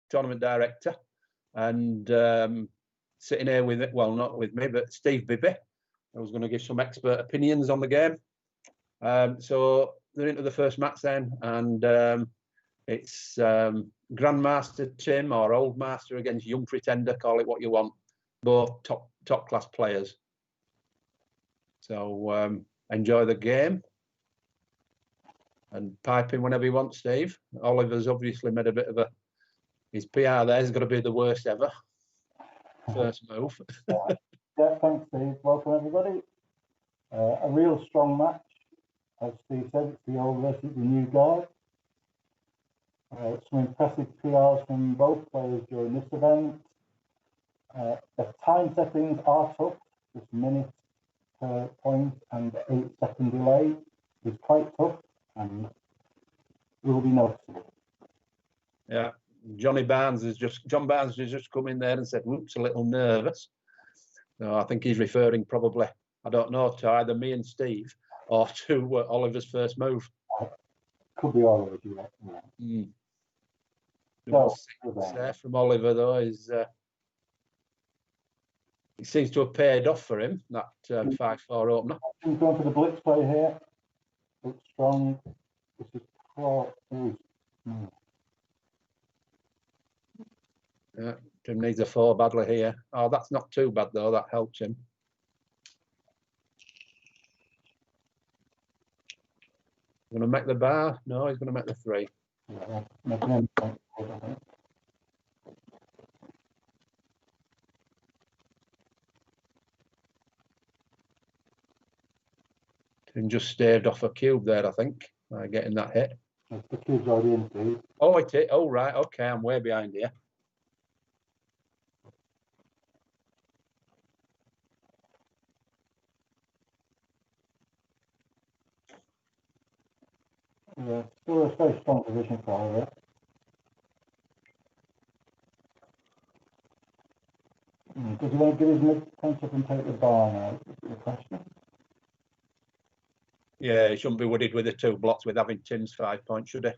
tournament director, and sitting here with it. Well, not with me, but Steve Bibby. I was going to give some expert opinions on the game. So they're into the first match then, and it's Grandmaster Tim or Old Master against Young Pretender. Call it what you want. Both top class players. So enjoy the game and pipe in whenever you want, Steve. Oliver's obviously made a bit of his PR there is going to be the worst ever. First move. Yeah, thanks, Steve. Welcome, everybody. A real strong match. As Steve said, it's the old versus the new guard. Some impressive PRs from both players during this event. The time settings are tough. This minute per point and 8-second delay is quite tough and will be noticeable. Yeah, John Barnes has just come in there and said, "Whoops, a little nervous." So I think he's referring probably, I don't know, to either me and Steve or to Oliver's first move. Could be Oliver, yeah. So, from Oliver though is it seems to have paid off for him, that 5-4 opener. He's going for the blitz play here. Looks strong. This is Yeah, Tim needs a 4 badly here. Oh, that's not too bad though. That helps him. Going to make the bar? No, he's going to make the 3. Yeah, Tim just staved off a cube there, I think, by getting that hit. the cube's already in, Steve. Oh, it is. Oh, right. Okay, I'm way behind here. Yeah, still a very strong position for Oliver. Does he want to give his mid-punch up and take the bar now? The question. Yeah, he shouldn't be worried with the 2 blocks with having Tim's 5 points, should he?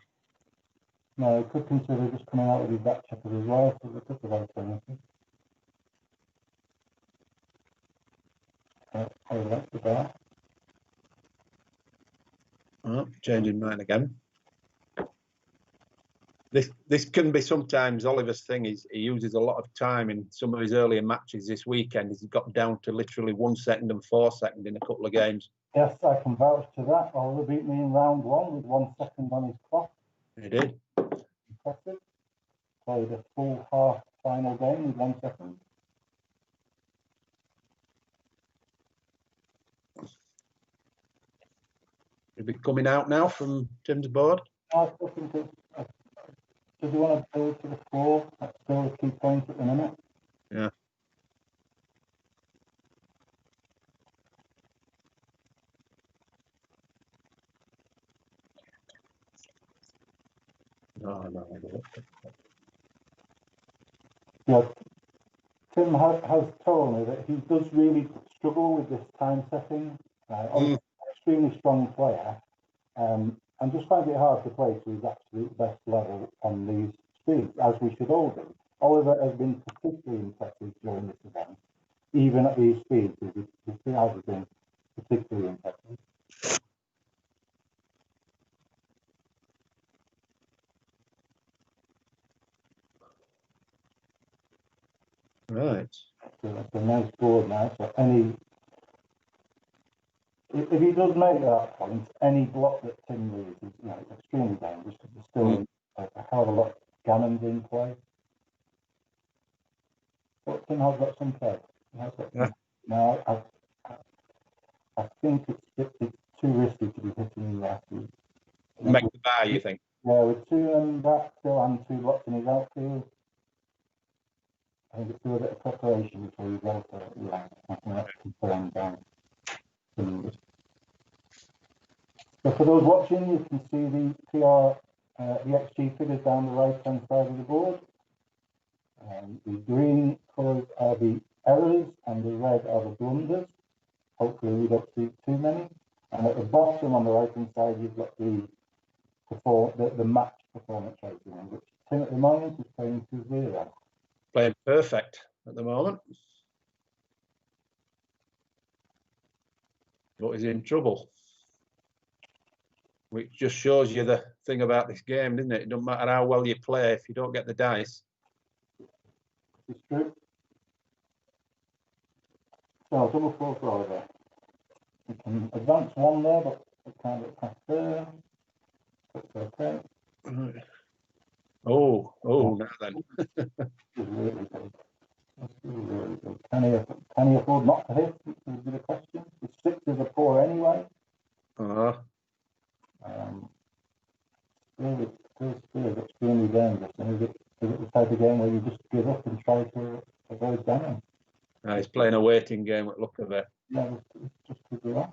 No, he could consider just coming out with his back checkers as well, so there's a couple of alternatives. Oh, that's the bar. Oh, changing mine again. This can be sometimes Oliver's thing. Is he uses a lot of time in some of his earlier matches this weekend. He's got down to literally 1 second and 4 seconds in a couple of games. Yes, I can vouch to that. Oliver beat me in round 1 with 1 second on his clock. He did. Impressive. Played a full half final game with 1 second. He'll be coming out now from Tim's board. I still think it's, does he want to build to the 4? That's still a key point at the minute. Yeah. No. Yeah. Tim has told me that he does really struggle with this time setting. An extremely strong player, and just finds it hard to play to his absolute best level on these speeds, as we should all do. Oliver has been particularly impressive during this event. Even at these speeds, his PRs have been particularly impressive. Right. So that's a nice board now. So if he does make that point, any block that Tim loses, it's extremely dangerous because there's still a hell of a lot of gammons in play. But Tim has got some play. Now, I think it's too risky to be hitting the outfield. Make the bar, you think? Yeah, with 2 in back still and 2 blocks in his outfield. I think it's still a bit of preparation before you go for it. Yeah, I think that's confirmed down. So for those watching, you can see the PR, the XG figures down the right-hand side of the board. The green colours are the errors and the red are the blunders. Hopefully we don't see too many. And at the bottom on the right-hand side, you've got the match performance rating, which Tim at the moment is playing to perfect at the moment. But he's in trouble. Which just shows you the thing about this game, doesn't it? It doesn't matter how well you play if you don't get the dice. It's true. So double 4 for Oliver. We can advance 1 there, but we can't get past there. That's okay. Oh, now then. This is really good. This is really good. Can he afford not to hit? Which is a good question. The 6 is a 4 anyway. Still extremely dangerous. And is it the type of game where you just give up and try to avoid damage? He's playing a waiting game at look of it. Yeah, it's just could be that.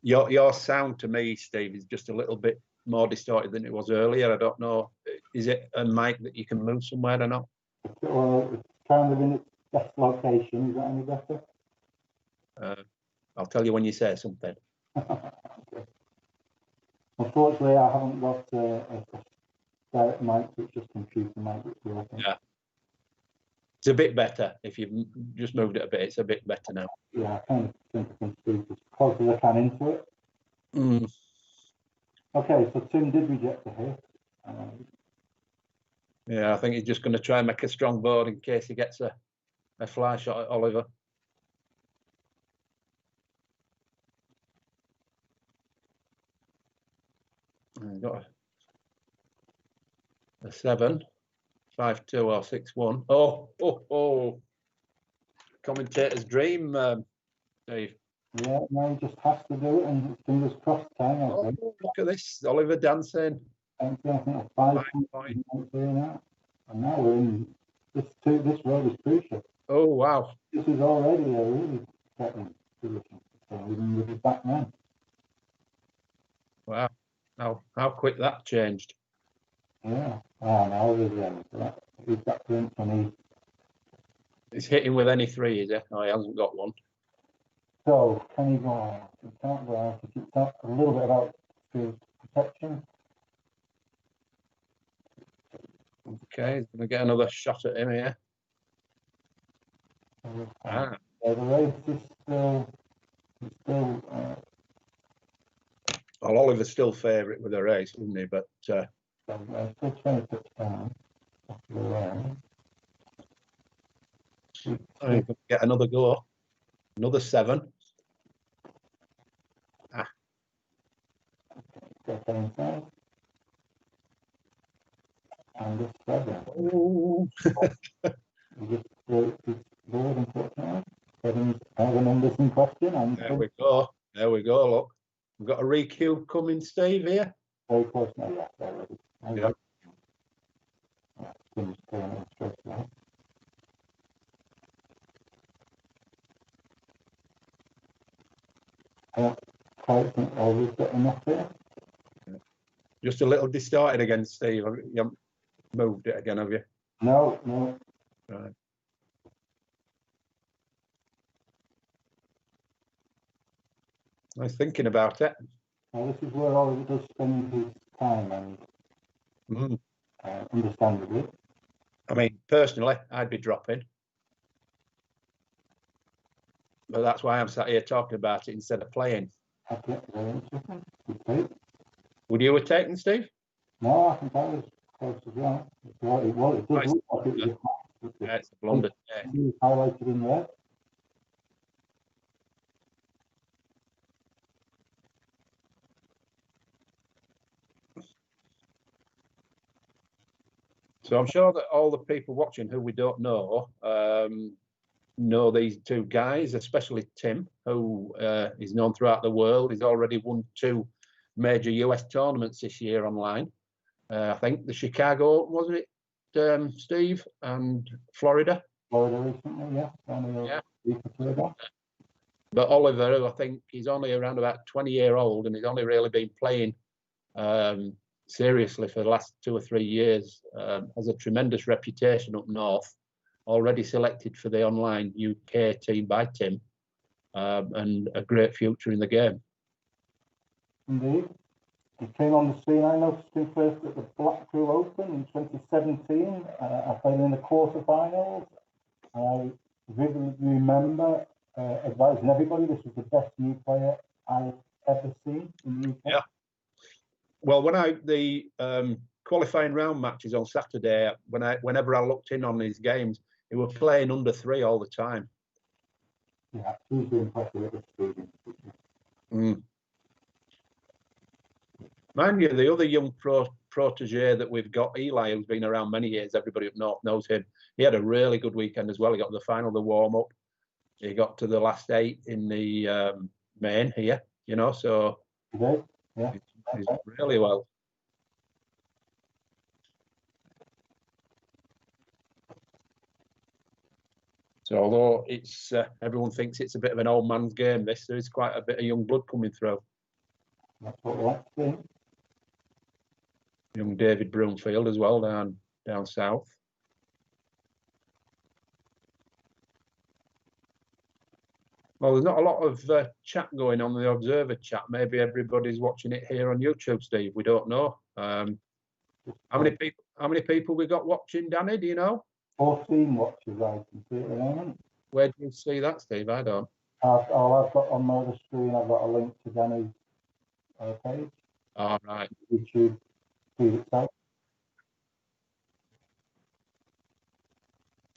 Your sound to me, Steve, is just a little bit more distorted than it was earlier. I don't know. Is it a mic that you can move somewhere or not? Well, it's kind of in its best location. Is that any better? I'll tell you when you say something. Okay. Unfortunately, I haven't got a direct mic, so it's just computer mic. Yeah. It's a bit better. If you've just moved it a bit, it's a bit better now. Yeah, I kind of think I can speak as close as I can into it. Okay, so Tim did reject the hit. Yeah, I think he's just going to try and make a strong board in case he gets a fly shot at Oliver. He's got a 7, 5-2 or 6-1. Oh! Commentator's dream, Dave. Yeah, no, he just has to do it, and fingers crossed time. I think. Look at this, Oliver dancing. I think 5 points now. And now we're in this road is crucial. Oh wow. This is already a really threatening position with his back man. Wow. How quick that changed. Yeah. Now there's he's got to and he's hitting with any 3, is he? Oh, he hasn't got one. So can he go on? He can't go out. It's a little bit about field protection. Okay, he's going to get another shot at him here. The race is still. Well, Oliver's still favourite with the race, isn't he? But still 26 pounds. He's going to get another go. Another 7. And this 7. Oh. Just board, unfortunately. 7 are the numbers in question. And There we go. Look, we've got a re-cue coming, Steve, here. very close now. Yeah, they're ready. Yeah. Tim's pulling it straight away. Quite think always got enough here. Just a little distorted again, Steve. You haven't moved it again, have you? No. Right. I was thinking about it. Well, this is where Oliver does spend his time, and understandably. I mean, personally, I'd be dropping. But that's why I'm sat here talking about it instead of playing. Okay, very interesting. Good. Would you have taken, Steve? No, I think I was close as well. It does look like it was Yeah, it's a blunder. It's highlighted in red. So I'm sure that all the people watching who we don't know these 2 guys, especially Tim, who is known throughout the world. He's already won 2 major US tournaments this year online. I think the Chicago, wasn't it, Steve, and Florida? Florida recently, yeah. Yeah. But Oliver, I think he's only around about 20-year-old, and he's only really been playing seriously for the last 2 or 3 years. Has a tremendous reputation up north, already selected for the online UK team by Tim, and a great future in the game. Indeed. He came on the scene. I noticed him first at the Blackpool Open in 2017. I played in the quarterfinals. I vividly remember advising everybody this was the best new player I've ever seen in the UK. Yeah. Well, when the qualifying round matches on Saturday, whenever I looked in on his games, he was playing under 3 all the time. Yeah, hugely impressive at this speed. Mind you, the other young protege that we've got, Eli, who's been around many years, everybody up north knows him. He had a really good weekend as well. He got to the final, the warm-up. He got to the last 8 in the main here, you know, so Yeah. he's really well. So although it's everyone thinks it's a bit of an old man's game, there is quite a bit of young blood coming through. That's what we like to see. Young David Broomfield as well down south. Well, there's not a lot of chat going on in the Observer chat. Maybe everybody's watching it here on YouTube, Steve. We don't know. How many people we got watching, Danny? Do you know? 14 watches I can see at the moment. Where do you see that, Steve? I don't. All I've got on the screen, I've got a link to Danny's page. All right. YouTube feed itself.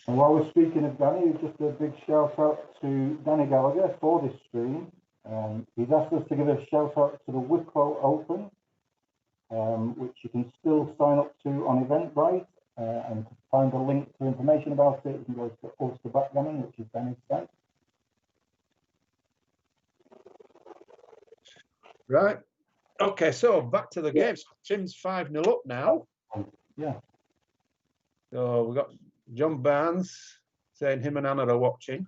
And while we're speaking of Danny, just a big shout out to Danny Gallagher for this stream. He's asked us to give a shout out to the Wicklow Open, which you can still sign up to on Eventbrite. And to find a link to information about it, you can go to Backgammon, which is Danny's site. Right. Okay, so back to the game. So Tim's 5-0 up now. Yeah. So we've got John Barnes saying him and Anna are watching.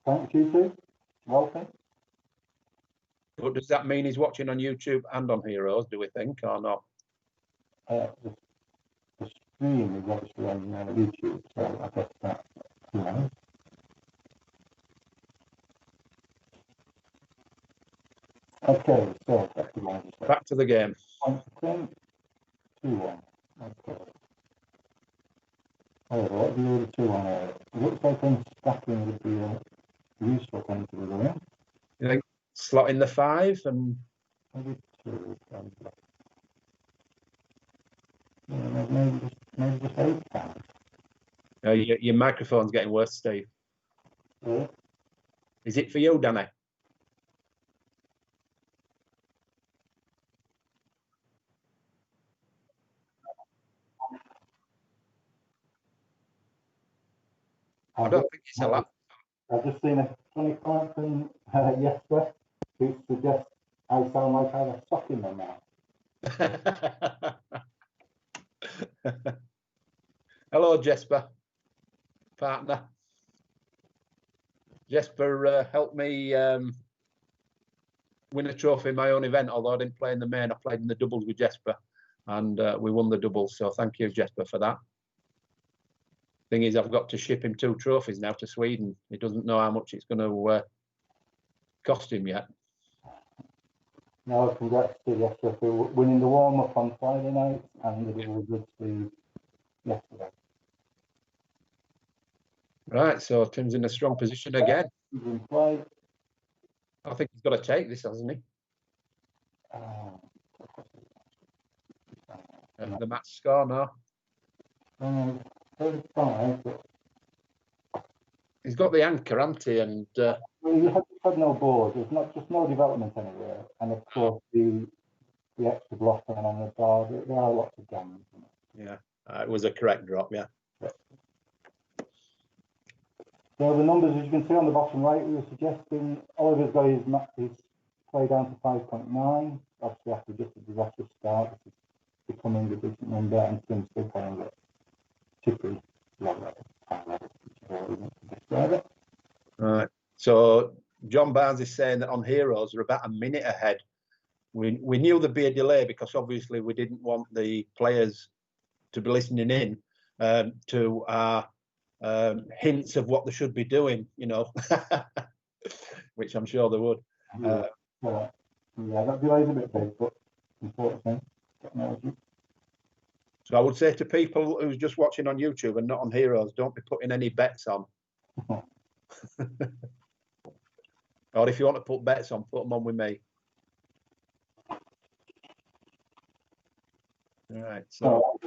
Thank you, too. Welcome. But does that mean he's watching on YouTube and on Heroes, do we think, or not? The stream is obviously on YouTube, so I guess that, you know. Okay, so back to the game. 2-1. Okay. Oh, what do you do the 2-1 here? It looks like then stacking would be a useful thing to be doing. You think slot in the 5 and maybe 2? Yeah, maybe just 8 pounds. Your microphone's getting worse, Steve. Yeah. Is it for you, Danny? I don't think it's a lot. I've just seen a funny comment from Jesper who suggests I sound like I have a sock in my mouth. Hello, Jesper, partner. Jesper helped me win a trophy in my own event, although I didn't play in the main. I played in the doubles with Jesper, and we won the doubles. So thank you, Jesper, for that. Thing is, I've got to ship him 2 trophies now to Sweden. He doesn't know how much it's going to cost him yet. No, congrats to Jesper for winning the warm-up on Friday night and the doubles with Steve yesterday. Right, so Tim's in a strong position again. He's in play. I think he's got to take this, hasn't he? The match score now. 35, but he's got the anchor, hasn't he? And well, you had no board. There's not just no development anywhere, and of course the extra block on the bar. There are lots of gammons. Yeah, it was a correct drop. Yeah. So the numbers, as you can see on the bottom right, we were suggesting Oliver's got his play down to 5.9. Obviously, after just a disastrous start, this is becoming a decent number, and Tim's still playing at particularly low level, high level, which is describe it. Right. So John Barnes is saying that on Heroes we're about a minute ahead. We knew there'd be a delay because obviously we didn't want the players to be listening in to our hints of what they should be doing, you know, which I'm sure they would. Yeah, that delay's a bit big, but unfortunately, technology. So I would say to people who's just watching on YouTube and not on Heroes, don't be putting any bets on. Or if you want to put bets on, put them on with me. All right, so.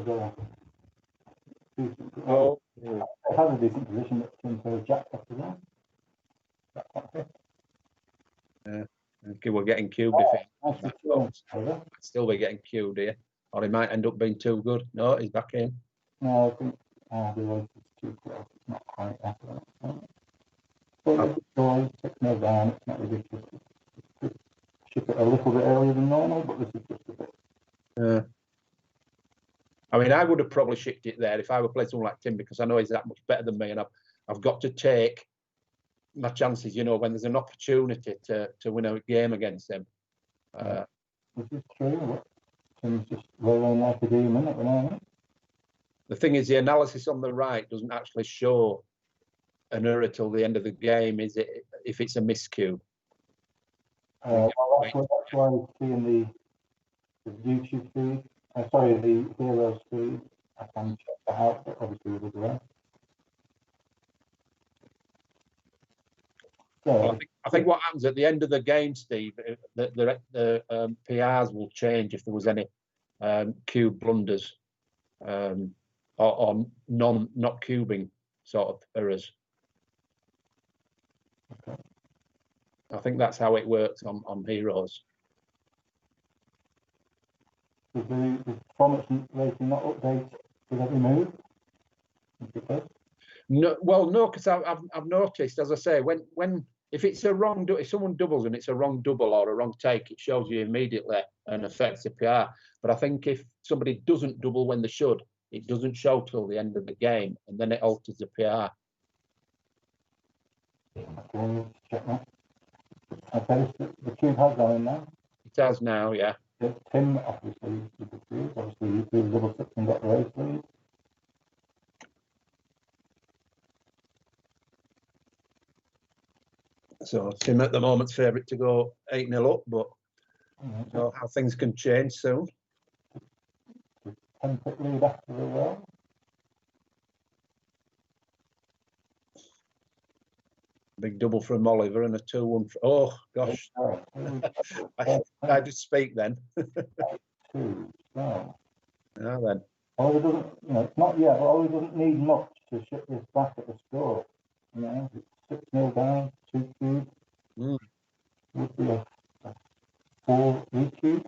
Oh, it has a decent position that can go jack off as well. Yeah, okay, we're getting cubed if he still be getting cubed here, or he might end up being too good. No, he's back in. No, I think the race is too close. It's not quite that. But it's going 6-0 down. It's not ridiculous. Ship it a little bit earlier than normal, but this is just a bit. I mean, I would have probably shipped it there if I were playing someone like Tim, because I know he's that much better than me, and I've got to take my chances, you know, when there's an opportunity to win a game against him. This is true. Tim's just rolling like a demon at the moment. The thing is, the analysis on the right doesn't actually show an error till the end of the game, is it? If it's a miscue. Well, that's why we're seeing the YouTube feed. Sorry, the Heroes feed. I can check that out, but obviously with the rest. Well, I think what happens at the end of the game, Steve, the PRs will change if there was any cube blunders or not cubing sort of errors. Okay. I think that's how it works on Heroes. Does the performance rating not update with every move? No, well, no, because I've noticed, as I say, when if it's a wrong, if someone doubles and it's a wrong double or a wrong take, it shows you immediately and affects the PR. But I think if somebody doesn't double when they should, it doesn't show till the end of the game, and then it alters the PR. Okay, check that. Okay, the cube has gone in now. It has now, yeah. Tim obviously with the cube. Obviously, you threw double six and got the race lead. So Tim at the moment's favourite to go 8-0 up, but so how things can change soon. 10-pick lead after the roll. Big double from Oliver and a 2-1. Oh gosh, I just speak then. 2. So. Now then. Oliver doesn't, you know, it's not yet, but Oliver doesn't need much to ship this back at the score. You know, it's 6-0 down, 2 cubes. Would be a 4 cube.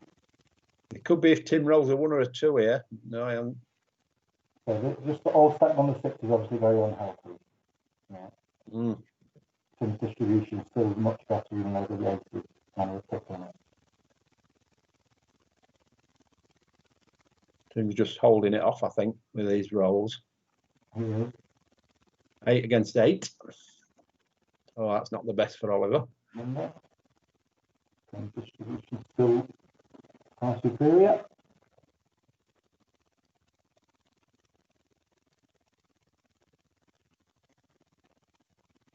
It could be if Tim rolls a 1 or a 2 here. No, I haven't. So just all set on the 6 is obviously very unhealthy. Yeah. Tim's distribution is still much better, even though the race is kind of a pick on it. Tim's just holding it off, I think, with these rolls. 8 against 8. Oh, that's not the best for Oliver. And distribution still far superior.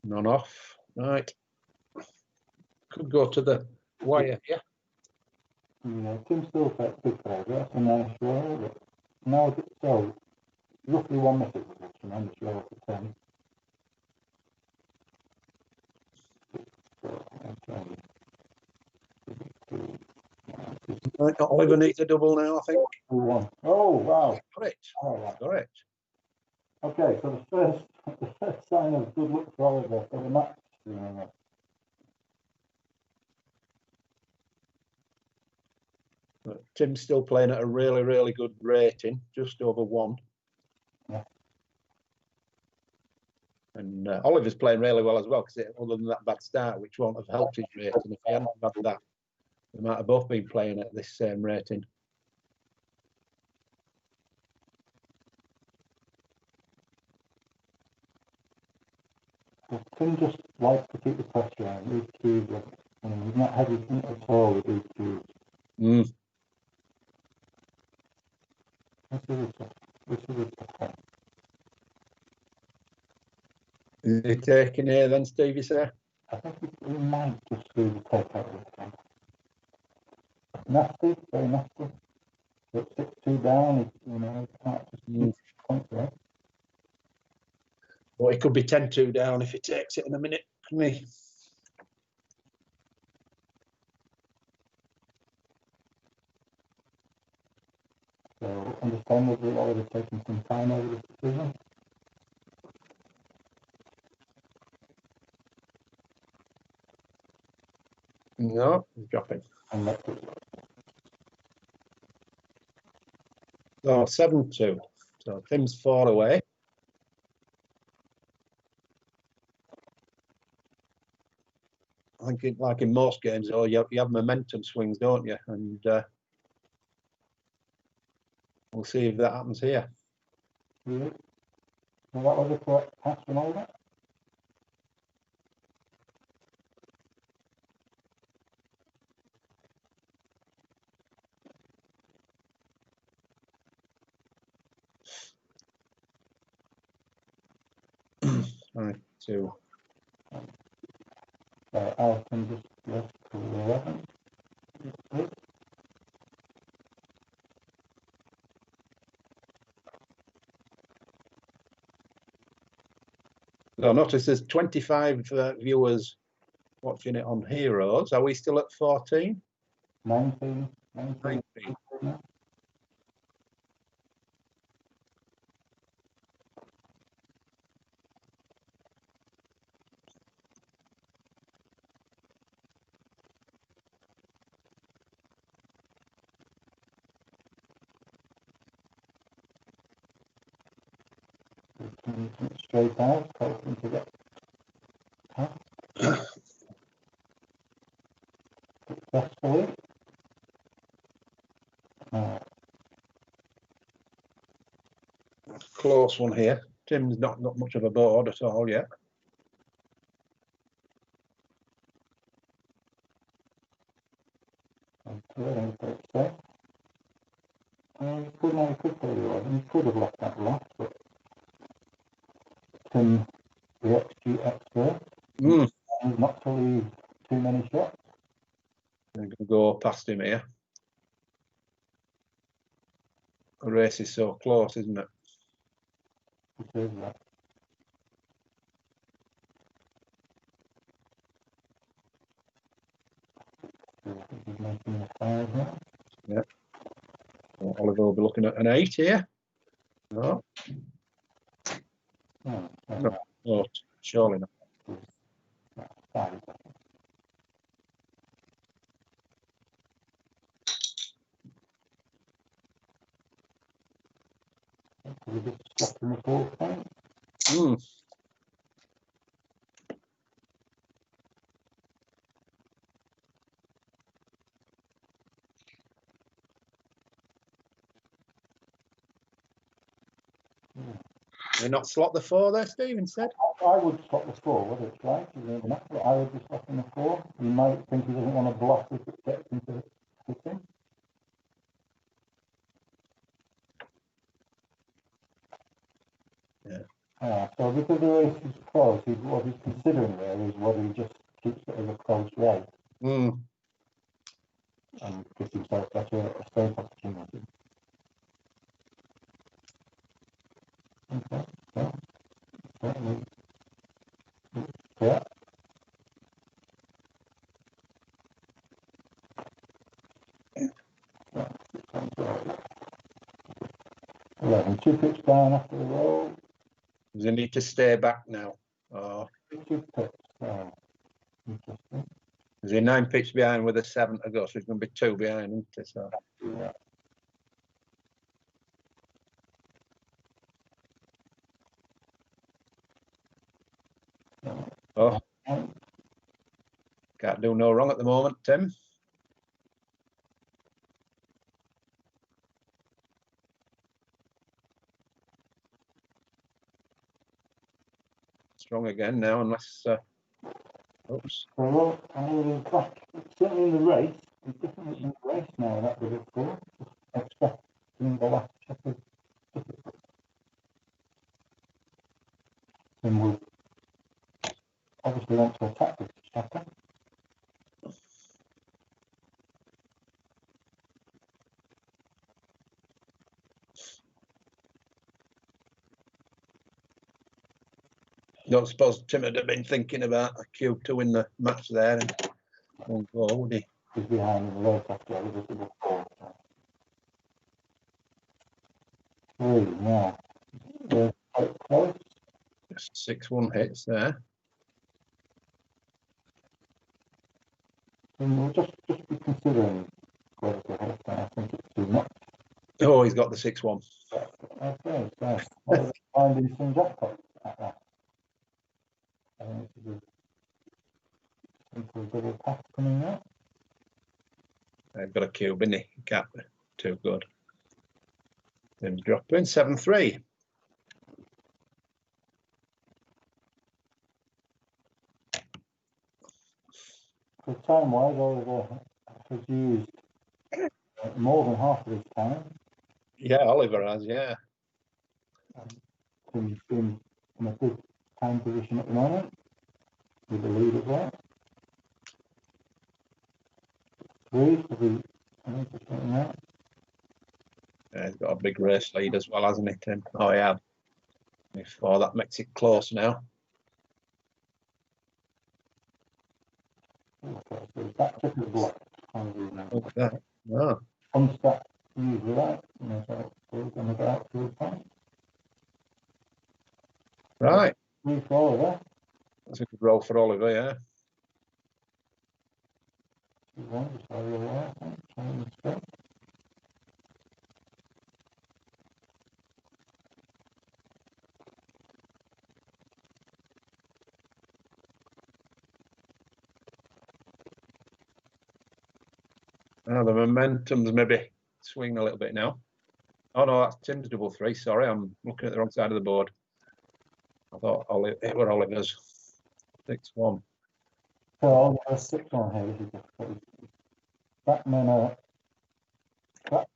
None off. Right. Could go to the wire here. Yeah, Tim still takes big progress, a nice roll, but now so roughly 1 minute was a tremendous roll for Tim. Right, Oliver needs a double now, I think. 2-1. Oh wow! Got it. Oh, Got it. okay, so the first sign of good luck for Oliver for the match. But Tim's still playing at a really, really good rating, just over 1. Yeah. And Oliver's playing really well as well, because other than that bad start, which won't have helped his rating. If he hadn't had that, they might have both been playing at this same rating. Well, Tim just likes to keep the pressure on these cubes. He's not hesitant at all with these cubes. This is a tough one. Is he taking here then, Steve, you say? I think we might just do the takeout this time. nasty, very nasty. But 6-2 down, you know, he can't just keep points there. But it could be 10-2 down if he takes it in a minute, couldn't he? So understandably, I would have taken some time over this decision. No, he's dropping. And let it. Oh, 7-2. So Tim's 4 away. I think, like in most games, oh, you have momentum swings, don't you? And we'll see if that happens here. Really? So that was a correct pass from over. Right, 2. So Alton just left to 11. So notice there's 25 viewers watching it on Heroes. Are we still at 14? 19. 19. Straight out, hoping to get successfully. Close one here. Tim's not got much of a board at all yet. He could have left that lost, but Tim, the XG expert, not to leave too many shots. I'm going to go past him here. The race is so close, isn't it? It is that. He's making the 5 now. Yeah. So Oliver will be looking at an 8 here. No. No, surely not. 5. We just stuck in the 4th point. They not slot the 4 there, Steve, instead? I would slot the 4, whether it's right, I would be slotting the 4. You might think he doesn't want to block if it gets into hitting. Yeah. So because the race is close, what he's considering there is whether he just keeps it as a close race and gives himself better a safe opportunity. Okay, so certainly, yeah. And 2 pitch down after the roll. Does he need to stay back now? Oh. 2 pitch down. Interesting. Is he 9 pitch behind with a 7 to go? So he's going to be 2 behind, isn't he? So. Yeah. Oh. Can't do no wrong at the moment, Tim. Strong again now, unless. Oops. Well, back, certainly in the race, he's definitely in the race now, that would have thought. Expecting the last check of and will obviously want to attack this checker. Don't suppose Tim would have been thinking about a cue to win the match there and one goal, would he? He's behind in the race after it was a good goal. Three, yeah. They're quite close. Just 6-1 hits there. And we'll just be considering whether to hit that. I think it's too much. Oh, he's got the 6-1. Okay, so what are they finding some jackpots at that? I think it's a double pass coming out. They've got a cube, isn't he? Can't be too good. Tim's dropping 7-3. For time-wise, Oliver has used more than half of his time. Yeah, Oliver has, yeah. Tim's been in a good time position at the moment, with the lead as well. Three for the, I think it's something out. Yeah, he's got a big race lead as well, hasn't he, Tim? Oh, he had. Before that makes it close now. Okay, so that took a block. Look at that. Oh, Unstacked usually right, you know, so we're going to go out to the point. right. 3 for Oliver. That's a good roll for Oliver, yeah. 2-1, so I think, trying to straight. Oh, the momentum's maybe swinging a little bit now. Oh no, that's Tim's double 3. Sorry, I'm looking at the wrong side of the board. I thought it were Oliver's 6-1. So Oliver 6-1 here, this is difficult. Backgammon back.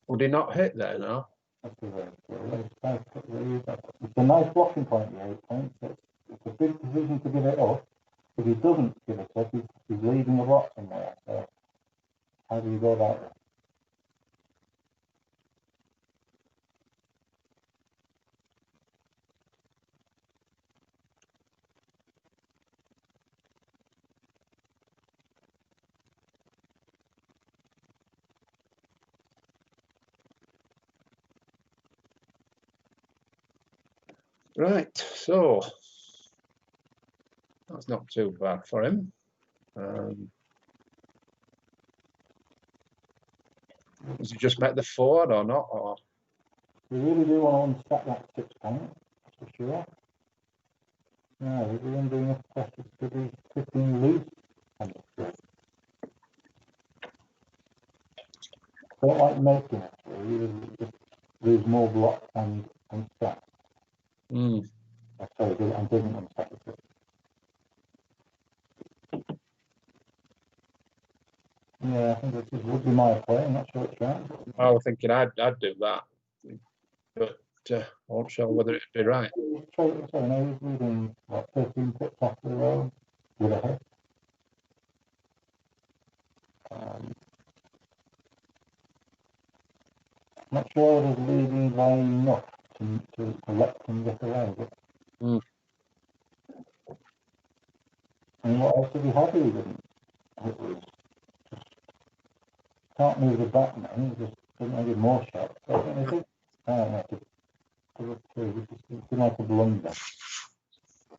Would he not hit there now? That's a very good. It's a nice blocking point, the 8 points. It's a big decision to give it up. If he doesn't give it up, he's leaving the block somewhere. So how do you go about it? Right, so that's not too bad for him. Has he just met the 4 or not? Or We really do want to unstack that 6 point, that's for sure. Yeah, we're under enough pressure to be 15 loose. Don't like making it, really, just lose more blocks and unstack. Sorry, and doesn't unstack it. Yeah, I think this would be my play. I'm not sure it's right. I was thinking I'd do that, but I wasn't sure whether it'd be right. Sorry, no, he's leading what 13 pips after the row with a hit. Not sure it is leading by enough to let him get away. But and what else did he have? He didn't. It was just can't move the back now. He just doesn't give more shots. So I think it's it's like a blunder.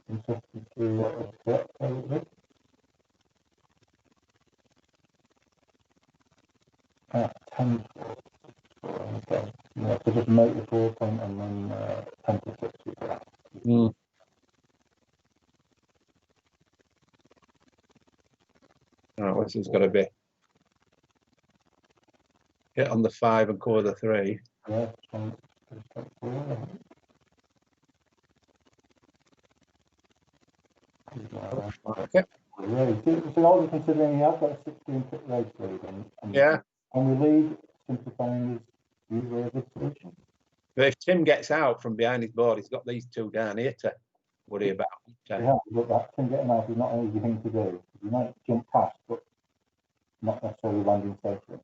Interesting to see what was correct, probably. 10 okay. Yeah, so just make the 4 point and then 10 to 6 with that. Right, this has got to be get on the 5 and cover the 3. Yeah, pretty straightforward. Okay. Yeah, so all we're considering, he has got a 16 pit race lead, and we lead, simplifying is usually a good solution. But if Tim gets out from behind his board, he's got these 2 down here to worry about. Yeah, but that Tim getting out is not an easy thing to do. You might jump past, but not necessarily landing safely.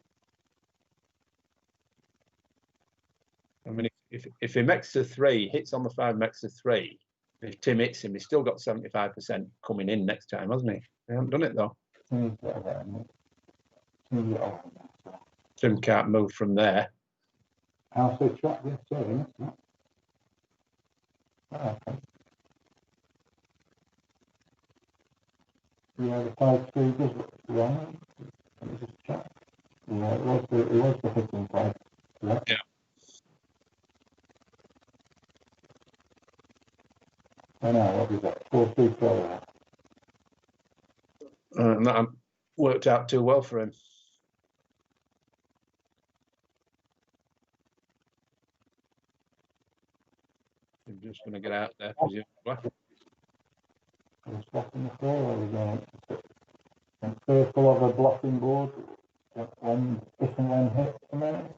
I mean, if if he makes a 3, hits on the 5, makes a 3. If Tim hits him, he's still got 75% coming in next time, hasn't he? He hasn't done it though. Tim can't move from there. I'll say track this turn, isn't it? Okay. Yeah, the 5-3 does look wrong. Let me just check. Yeah, it was the hitting 5. Yeah. Oh no, what was that? 4-3 throw. And that worked out too well for him. I'm just going to get out there. Are we swapping the floor or are we going in circle of a blocking board when, if and when hit a minute?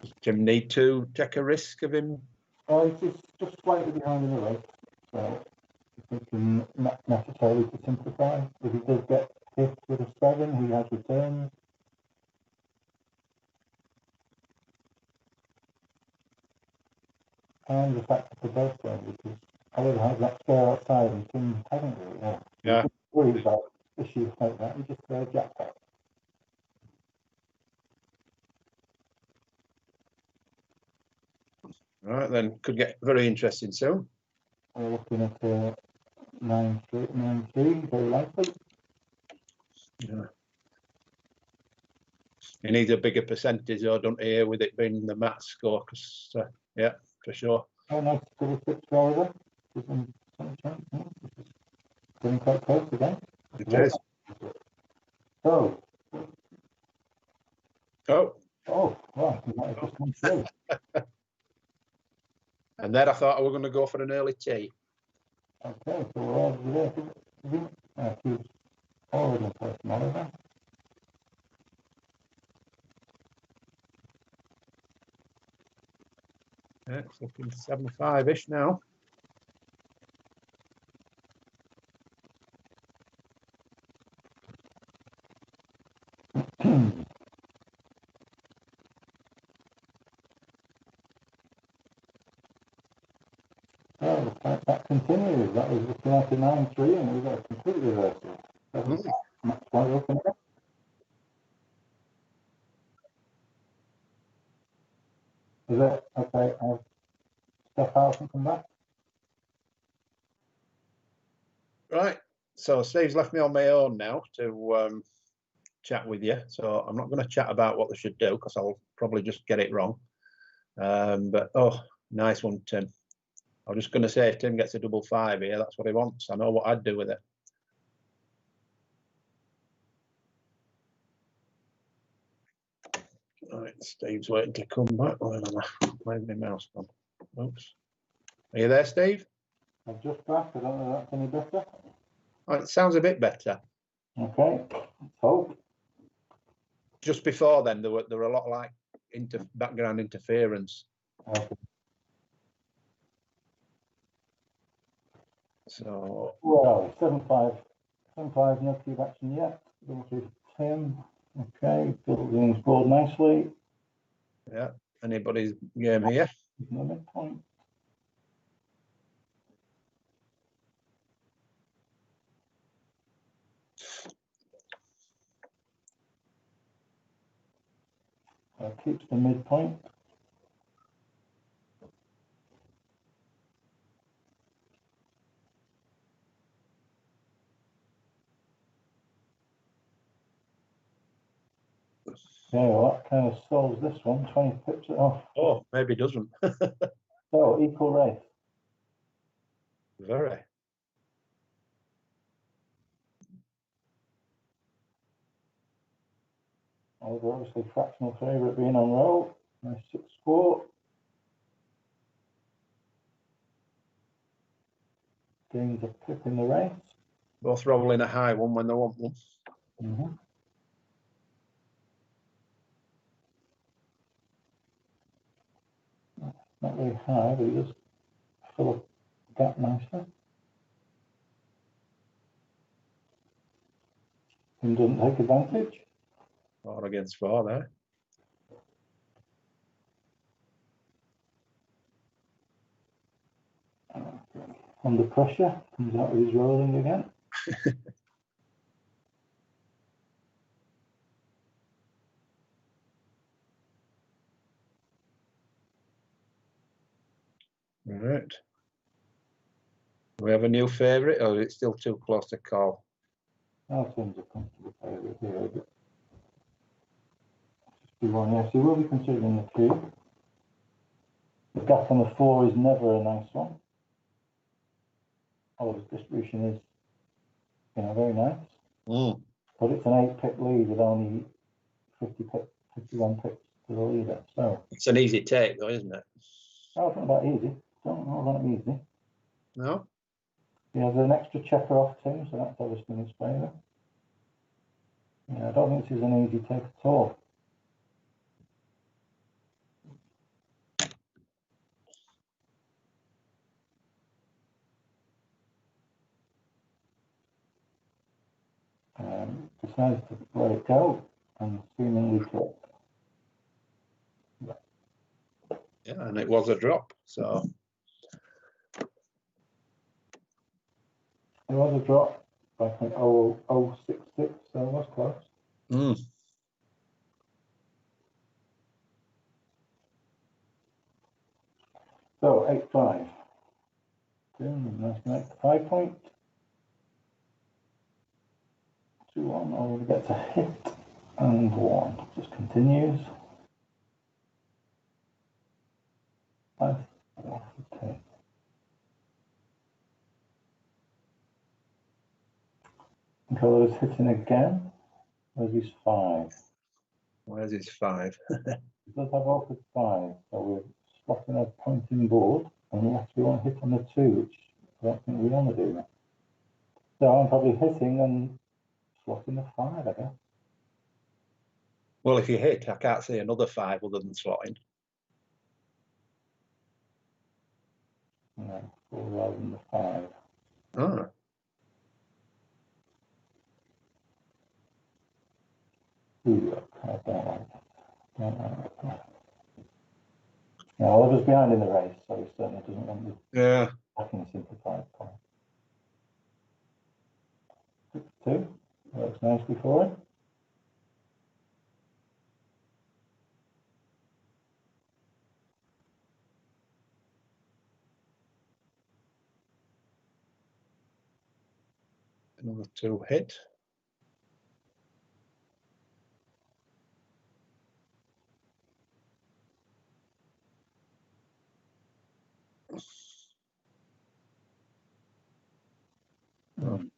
Does Tim need to take a risk of him? Oh, he's just slightly behind in the race, so if we can not necessarily to simplify. If he does get hit with a 7, he has returns. And the fact for both them, because Oliver has that square outside and Tim hasn't really. Yeah. Worried about issues like that. You just jackpot. Right then, could get very interesting soon. We're looking at 9-3, very likely. Yeah. He needs a bigger percentage, or don't he, with it being the match score? Because yeah, for sure. Oh, nice double 6 for Oliver. Give him some chance. Getting quite close again. It is. So. Oh. Oh, well, he might have just come through. And then I thought I was going to go for an early tee. Okay, so we're already there. He's already in first model then. Yeah, it's looking 7-5-ish now. Well, that continues. That was looking like a 9-3 and we've got a complete reversal. Match point open again. Is it? Okay, I'll step out and come back. Right, so Steve's left me on my own now to chat with you. So I'm not going to chat about what they should do because I'll probably just get it wrong. But oh, nice one, Tim. I was just going to say, if Tim gets a 5-5 here, that's what he wants. I know what I'd do with it. Right, Steve's waiting to come back. Where's my mouse gone? Oops. Are you there, Steve? I'm just back. I don't know if that's any better. Oh, it sounds a bit better. Okay, let's hope. Just before then, there were a lot of like background interference. Okay. So well, 7-5, no cube action yet. Double 3 for Tim. Okay, building board nicely. yeah, anybody's game here. No midpoint. Keeps the midpoint. Yeah, well, that kind of solves this one. 20 pips it off. Oh, maybe doesn't. So, equal race. Very. Oliver obviously fractional favourite being on roll. Nice 6-4. Gains a pip in the race. Both rolling a high one when they want one. very high, but he does fill up the gap nicely. And doesn't take advantage. 4 against 4 there. Under pressure, comes out with his rolling again. Right. Do we have a new favourite, or is it still too close to call? Our team's a comfortable favourite here, but 51, yes, he will be considering the 2. The gap on the 4 is never a nice one. Oh, his distribution is, very nice. But it's an 8-pip lead with only 51 pips to the leader. So it's an easy take, though, isn't it? Oh, it's not that easy. Don't know that easy. No. He has an extra checker off too, so that's obviously in his favour. Yeah, I don't think this is an easy take at all. Decides to let it go and seemingly drop. Yeah, and it was a drop, so. It was a drop by 0.0066, so it was close. So 8-5. Nice 5 point. 2-1. Oh, we get a hit and 1. Just continues. 5, 4, 10. Colour is hitting again. Where's his 5? Where's his 5? He does have offered 5, so we're slotting a pointing board unless we want to hit on the 2, which I don't think we want to do that. So I'm probably hitting and slotting the 5, I guess. Well, if you hit, I can't see another 5 other than slotting. No, 4 rather than the 5. Oh. Ooh, I don't like that. Don't like that. Now, Oliver's behind in the race, so he certainly doesn't want to Yeah. back in the simplified point. 2 works nicely for him. Another 2 hit.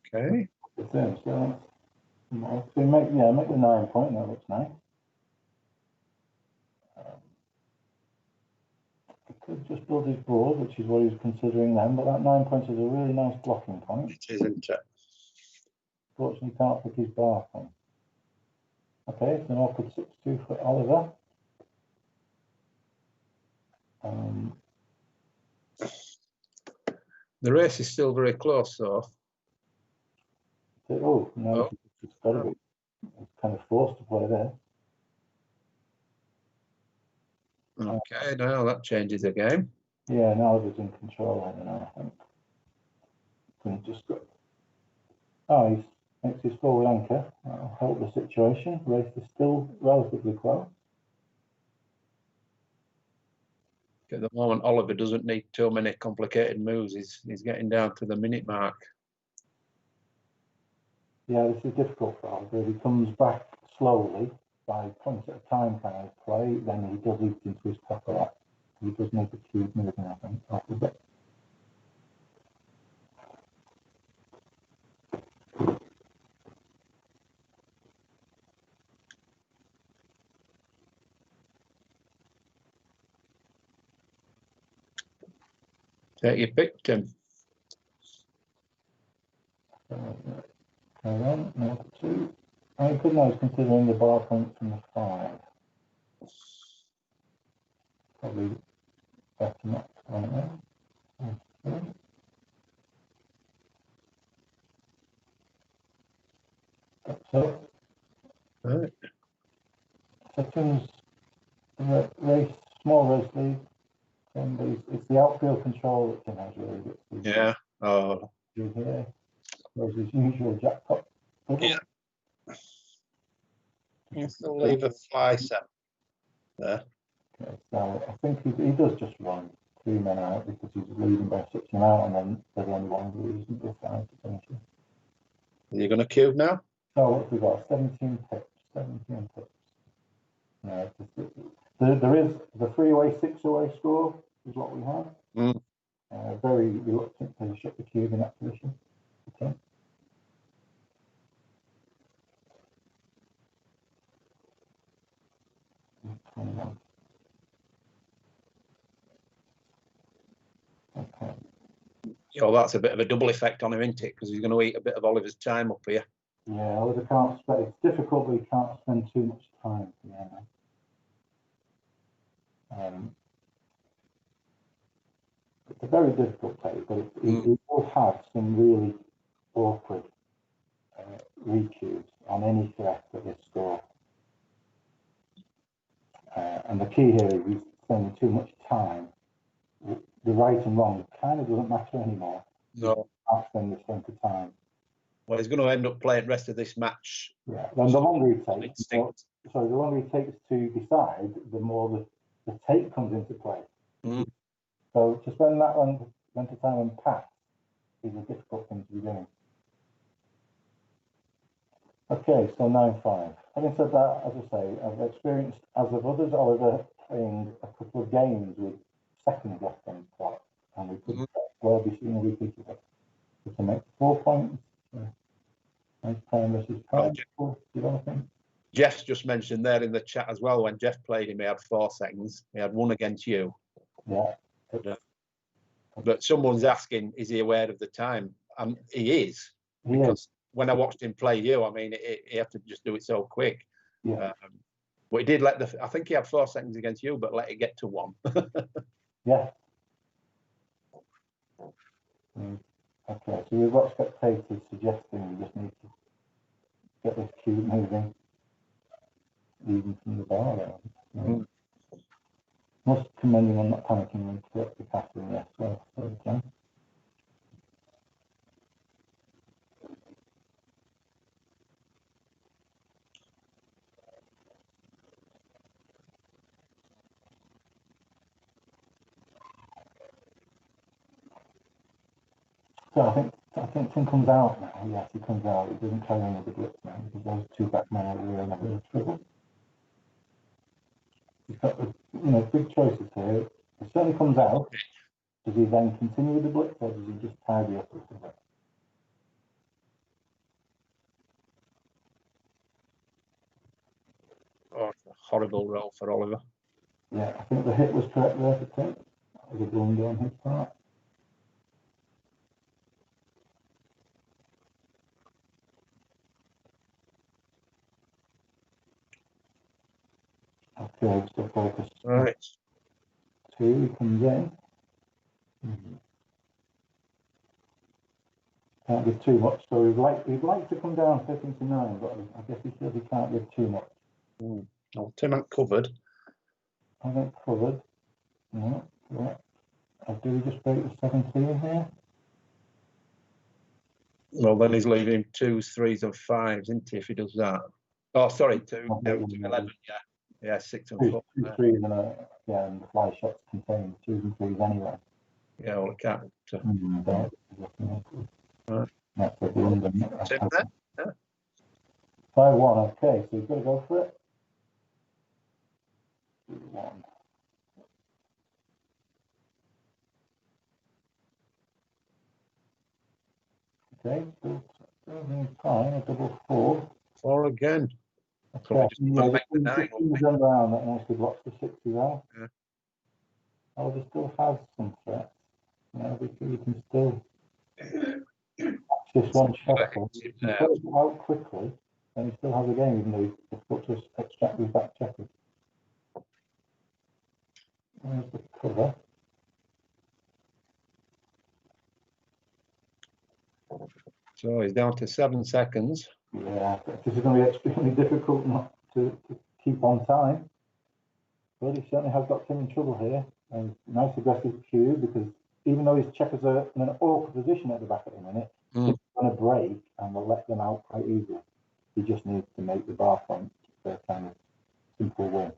Okay. So make the 9 point. That looks nice. He could just build his board, which is what he was considering then, but that 9 points is a really nice blocking point. It is, isn't it? Fortunately, he can't pick his bar from. Okay, it's an awkward 6-2 for Oliver. The race is still very close, though. Oh, no, it's got to be. It's kind of forced to play there. Okay, now that changes the game. Yeah, now Oliver's in control, I don't know, I think. Can just go. Oh, he makes his forward anchor. That'll help the situation. Race is still relatively close. At the moment, Oliver doesn't need too many complicated moves. He's getting down to the minute mark. Yeah, this is difficult for Oliver. If he comes back slowly, by points at a time kind of play, then he does eat into his proper lap. He does need to keep moving, I think, off a bit. Take your pick, Tim. Carry on, number 2. I could now is considering the bar point from the 5. Probably Back to next one then. Okay. That's it. Right. Seconds race, small race league. And it's the outfield control that Tim has really gets Yeah. Oh. through here. There's his usual jackpot. Yeah. You still leave a fly set there. Okay, so I think he does just run 3 men out because he's leading by 6 men out, and then there's only one who isn't decided to finish it. Are you going to cube now? So what we got? 17 pips. 17 pips. No, there is the 3-away, 6-away score is what we have. Mm. Very reluctant to shut the cube in that position. Okay. Okay. Oh, that's a bit of a double effect on him, isn't it? Because he's going to eat a bit of Oliver's time up here. Yeah, Oliver can't spend. It's difficult, but he can't spend too much time. Yeah. It's a very difficult play, but it will have some really awkward recues on any threat at this score. And the key here is he's spending too much time. The right and wrong kind of doesn't matter anymore. No. Can't spend this length of time. Well, he's going to end up playing the rest of this match. Yeah. Then the longer he takes, the longer he takes to decide, the more the take comes into play. Mm. So to spend that length of time and pass is a difficult thing to be doing. Okay, so 9-5. Having said that, as I say, I've experienced, as of others, Oliver playing a couple of games with seconds left on the clock, and we could well be seeing a repeat of it. We can make 4 points. Nice time versus time for developing. Jeff's just mentioned there in the chat as well, when Jeff played him, he had 4 seconds. He had 1 against you. Yeah. But someone's asking, is he aware of the time? And he is. Because when I watched him play you, I mean, he had to just do it so quick. Yeah. But he did let I think he had 4 seconds against you, but let it get to 1. Yeah. Okay, so we've got spectators suggesting we just need to get this cube moving, even from the bar there. Must commend him on not panicking and correct the passing, yes, so okay. So I think Tim comes out now. Yes, he comes out. He doesn't carry on with the blitz now because those 2 backmen over there are never in trouble. He's got big choices here. He certainly comes out. Does he then continue with the blitz, or does he just tidy up a little bit? Oh, it's a horrible roll for Oliver. Yeah, I think the hit was correct there for Tim. That was a blunder on his part. Okay, still focused. Right. 2, he comes in. Can't give too much, so he'd like to come down 13-9, but I guess he says he can't give too much. Well, Tim ain't covered. I haven't covered. No, correct. Do we just break the 17 here? Well, then he's leaving 2s, 3s, and 5s, isn't he, if he does that? Oh, sorry, 2, 11, yeah. Yeah, 6 and 4. 2, 3, and and the fly shots contain 2s and 3s anyway. Yeah, well, it can't. Right. That's the blunder. Tim there? Yeah. 5-1, okay, so you've got to go for it. 2-1. Okay, still fine, a double 4. 4 again. Okay, jump around that nicely blocks the 6 as well. Yeah. Oliver still has some threats. We can still this one shuffle. If he goes out quickly, then he still has a game, even though it's difficult to extract his back checker. There's the cover. So he's down to 7 seconds. Yeah, this is going to be extremely difficult not to keep on time. But he certainly has got Tim in trouble here. And nice aggressive cue, because even though his checkers are in an awkward position at the back at the minute, he's going to break and will let them out quite easily. He just needs to make the bar point for a kind of simple win.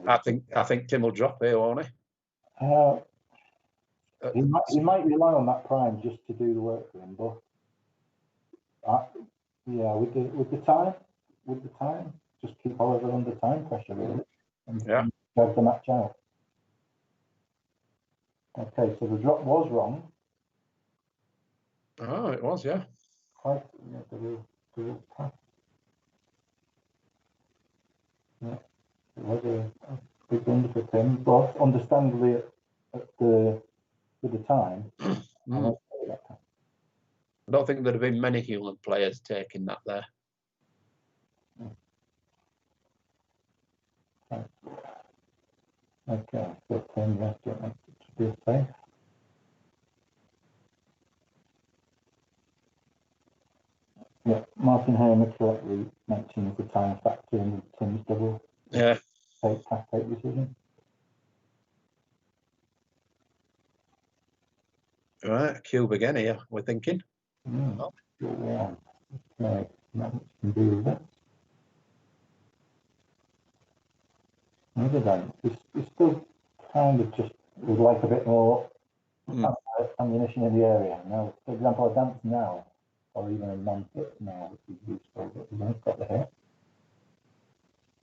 I think Tim will drop here, won't he? He might rely on that prime just to do the work for him, but yeah, with the time, just keep Oliver under time pressure really, and drag the match out. Okay, so the drop was wrong. Oh, it was, yeah. Quite, yeah, the real pass. Yeah, it was a big blunder for Tim, but understandably with the time. I don't think there'd have been many human players taking that there. Okay, so Tim has to be safe. Yeah, Martin Hamer correctly mentions the time factor in Tim's double. Yeah. Take decision. Right, cube again here, we're thinking. Oh. Yeah. Okay, not much can do with it. Other than it's still kind of just would like a bit more ammunition in the area. Now, for example, a dance now, or even a non-hit now, which is useful, but he's only got the hit.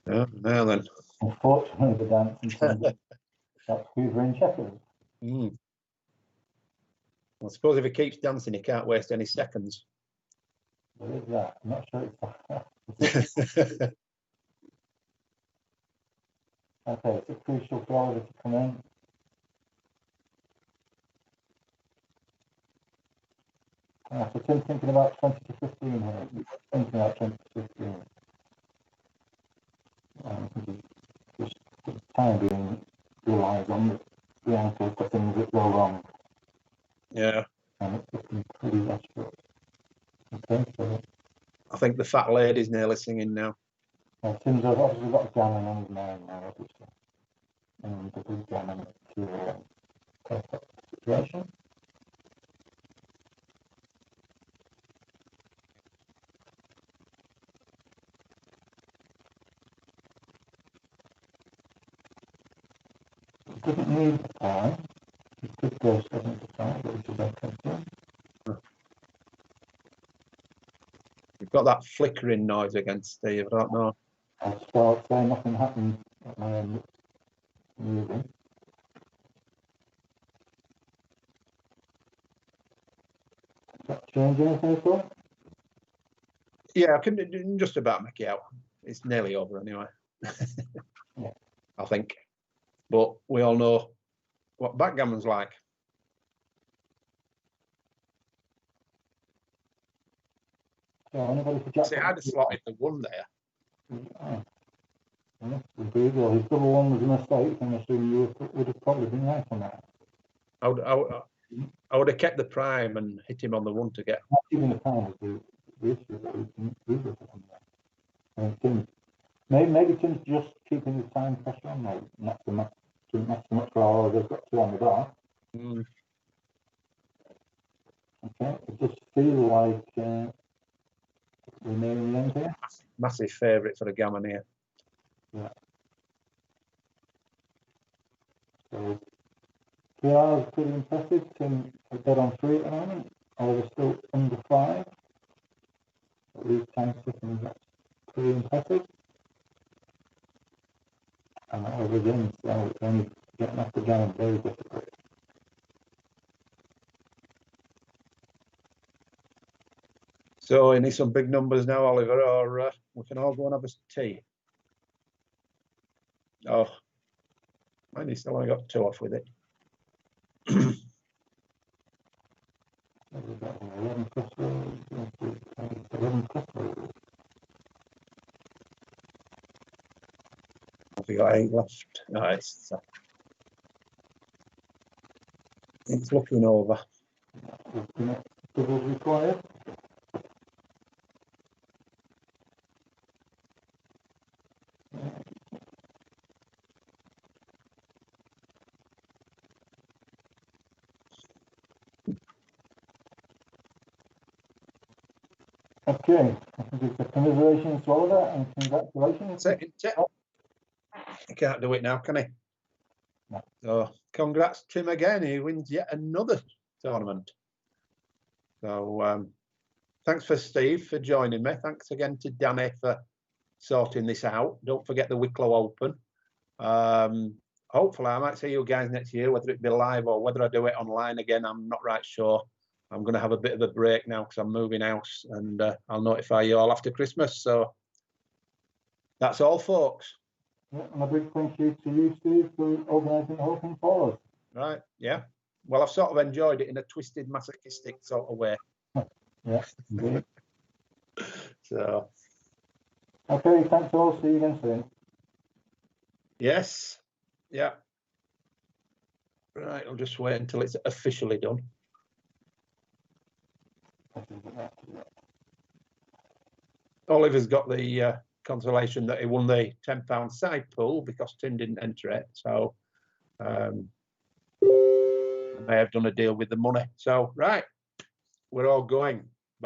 Yeah, now then. Unfortunately, the dance in terms of that's Hoover in checkers. I suppose if he keeps dancing, he can't waste any seconds. There is that. I'm not sure it's okay, it's a crucial for Oliver to come in. So Tim's thinking about 20 to 15 here. He's thinking about 20 to 15. Just for the time being, relies on the ankle for things that go wrong. Yeah. And it's looking pretty desperate. Okay, so I think the fat lady's nearly singing now. Tim's obviously got Gammon on his mind now, obviously. And the big Gammon to perfect situation. He doesn't need the time. He could go 7 to 5, but he should okay too. You've got that flickering noise again, Steve. I don't know. I'll start saying nothing happened at my end. Moving. Does that change anything at all? Yeah, I can just about make it out. It's nearly over anyway. Yeah. I think. But we all know what backgammon's like. So anybody for Jack? See, I'd have slotted the 1 there. Oh. Yeah, indeed. Well, his double 1 was a mistake, and I assume you would have probably been right on that. I would have kept the prime and hit him on the 1 to get. Not even the time was the issue that we didn't do with it on there. Maybe Tim's just keeping the time pressure on there. Not so much for all they've got 2 on the bar. Okay, it just feels like we're nearing the end here. Massive favourite for the gammon here. Yeah. So PR is pretty impressive. Tim is dead on 3 at the moment. Oliver's still under 5. At least time seconds, that's pretty impressive. And Oliver's in, so it's only getting off the gammon very difficult. So you need some big numbers now, Oliver, or we can all go and have a tea. Oh, and he's still only got 2 off with it. We've got 11 crossroads, 11 crossroads. Have we got 8 left? No, it's looking over. Doubles required. Okay, I think it's a commiseration to all that, and congratulations. Second tip. He can't do it now, can he? No. So congrats to him again. He wins yet another tournament. So thanks for Steve for joining me. Thanks again to Danny for sorting this out. Don't forget the Wicklow Open. Hopefully I might see you guys next year, whether it be live or whether I do it online again. I'm not right sure. I'm going to have a bit of a break now because I'm moving house, and I'll notify you all after Christmas. So that's all, folks. Yeah, and a big thank you to you, Steve, for organising the whole thing for us. Right, yeah. Well, I've sort of enjoyed it in a twisted, masochistic sort of way. Yeah, indeed. So, Okay, thanks all. See you again soon. yes, yeah. Right, I'll just wait until it's officially done. Oliver's got the consolation that he won the £10 side pool because Tim didn't enter it. So I may have done a deal with the money. So, right, we're all going.